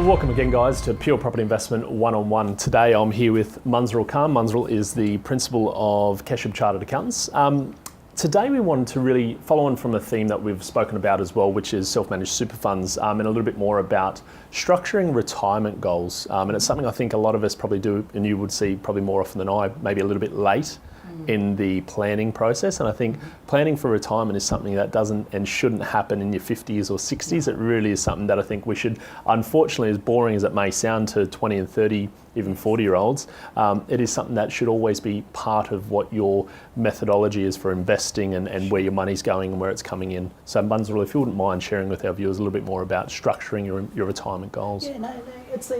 Welcome again, guys, to Pure Property Investment One-on-One. Today I'm here with Munzarul Khan. Munzarul is the principal of Keshup Chartered Accountants. Today we wanted to really follow on from a theme that we've spoken about as well, which is self-managed super funds, and a little bit more about structuring retirement goals. And it's something I think a lot of us probably do, and you would see probably more often than I, maybe a little bit late in the planning process. And I think planning for retirement is something that doesn't and shouldn't happen in your 50s or 60s. It really is something that I think we should, unfortunately, as boring as it may sound to 20 and 30, even 40-year-olds, it is something that should always be part of what your methodology is for investing and where your money's going and where it's coming in. So Munzarul, if you wouldn't mind sharing with our viewers a little bit more about structuring your retirement goals. Yeah, no, it's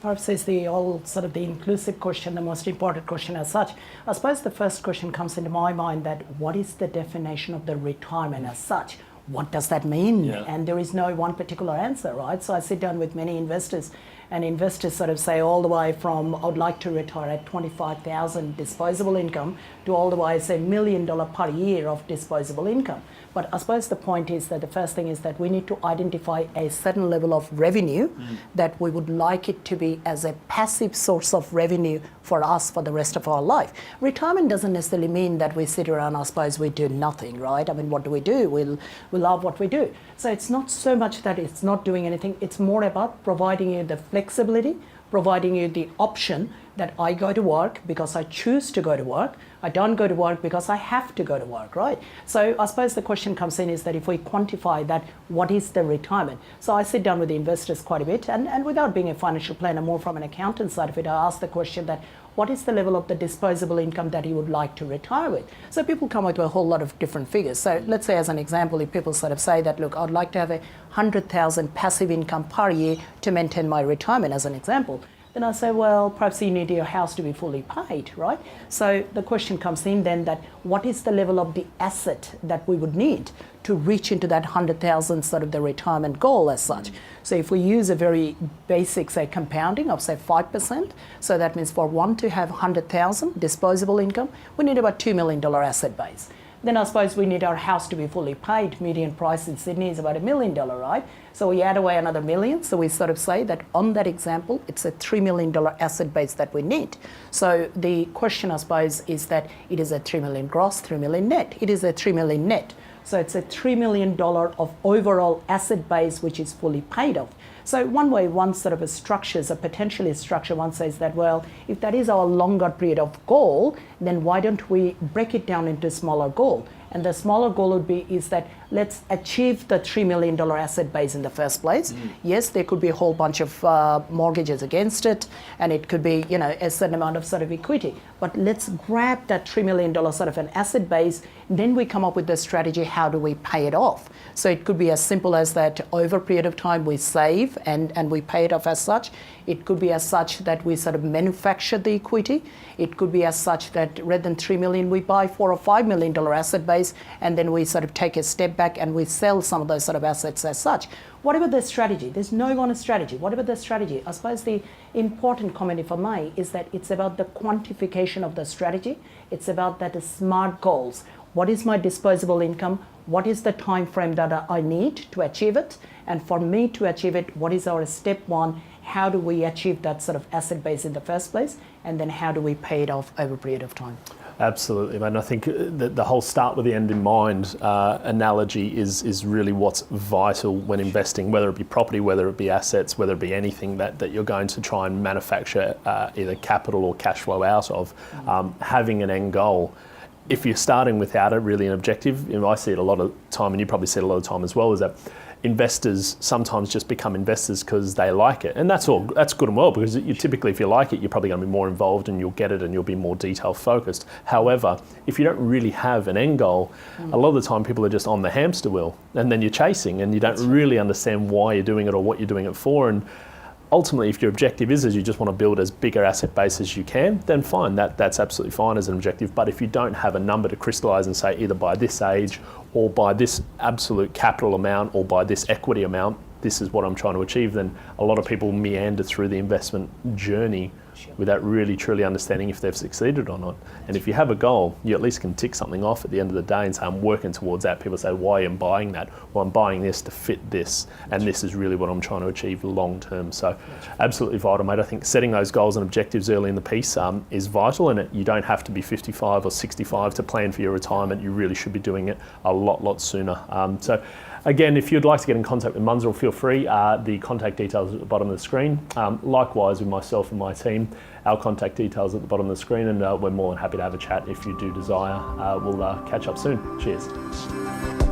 perhaps it's the all sort of the inclusive question, the most important question as such. I suppose the first question comes into my mind that what is the definition of the retirement as such? What does that mean? Yeah. And there is no one particular answer, right? So I sit down with many investors, and investors sort of say all the way from I would like to retire at 25,000 disposable income to all the way say $1 million per year of disposable income. But I suppose the point is that the first thing is that we need to identify a certain level of revenue that we would like it to be as a passive source of revenue for us for the rest of our life. Retirement doesn't necessarily mean that we sit around, I suppose we do nothing, right? I mean, what do? We love what we do. So it's not so much that it's not doing anything, it's more about providing you the flexibility, providing you the option that I go to work because I choose to go to work. I don't go to work because I have to go to work, right? So I suppose the question comes in is that if we quantify that, what is the retirement? So I sit down with the investors quite a bit, and without being a financial planner, more from an accountant side of it, I ask the question that, what is the level of the disposable income that you would like to retire with? So people come up with a whole lot of different figures. So let's say as an example, if people sort of say that, look, I'd like to have 100,000 passive income per year to maintain my retirement as an example. Then I say, well, perhaps you need your house to be fully paid, right? So the question comes in then that what is the level of the asset that we would need to reach into that 100,000 sort of the retirement goal as such? So if we use a very basic, say, compounding of, say, 5%, so that means for one to have 100,000 disposable income, we need about $2 million asset base. Then I suppose we need our house to be fully paid. Median price in Sydney is about $1 million, right? So we add away another $1 million. So we sort of say that on that example, it's a $3 million asset base that we need. So the question, I suppose, is that it is a $3 million gross, $3 million net. It is a $3 million net. So it's a $3 million of overall asset base which is fully paid off. So one way one sort of a structures, a potentially structure, one says that, well, if that is our longer period of goal, then why don't we break it down into a smaller goal? And the smaller goal would be is that let's achieve the $3 million asset base in the first place. Yes, there could be a whole bunch of mortgages against it, and it could be, you know, a certain amount of sort of equity. But let's grab that $3 million sort of an asset base, then we come up with the strategy, how do we pay it off? So it could be as simple as that over a period of time we save and we pay it off as such. It could be as such that we sort of manufacture the equity. It could be as such that rather than $3 million, we buy $4 or $5 million asset base, and then we sort of take a step back and we sell some of those sort of assets as such. Whatever the strategy, there's no one strategy. Whatever the strategy, I suppose the important comment, if I may, is that it's about the quantification of the strategy. It's about that SMART goals. What is my disposable income? What is the time frame that I need to achieve it? And for me to achieve it, what is our step one? How do we achieve that sort of asset base in the first place? And then how do we pay it off over a period of time? Absolutely, man. I think the whole start with the end in mind analogy is really what's vital when investing, whether it be property, whether it be assets, whether it be anything that you're going to try and manufacture either capital or cash flow out of, having an end goal. If you're starting without really an objective, you know, I see it a lot of time, and you probably see it a lot of time as well, is that investors sometimes just become investors because they like it. And that's good and well, because you typically, if you like it, you're probably going to be more involved and you'll get it and you'll be more detail focused. However, if you don't really have an end goal, a lot of the time people are just on the hamster wheel, and then you're chasing and you don't really understand why you're doing it or what you're doing it for. And ultimately, if your objective is you just want to build as big an asset base as you can, then fine, that's absolutely fine as an objective. But if you don't have a number to crystallize and say either by this age or by this absolute capital amount or by this equity amount, this is what I'm trying to achieve, then a lot of people meander through the investment journey without really truly understanding if they've succeeded or not. And if you have a goal, you at least can tick something off at the end of the day and say, I'm working towards that. People say, why am I buying that? Well, I'm buying this to fit this, and this is really what I'm trying to achieve long term. So absolutely vital, mate. I think setting those goals and objectives early in the piece is vital, and you don't have to be 55 or 65 to plan for your retirement. You really should be doing it a lot sooner. So again, if you'd like to get in contact with Munzil, feel free. The contact details are at the bottom of the screen. Likewise with myself and my team, our contact details at the bottom of the screen, and we're more than happy to have a chat if you do desire. We'll catch up soon. Cheers.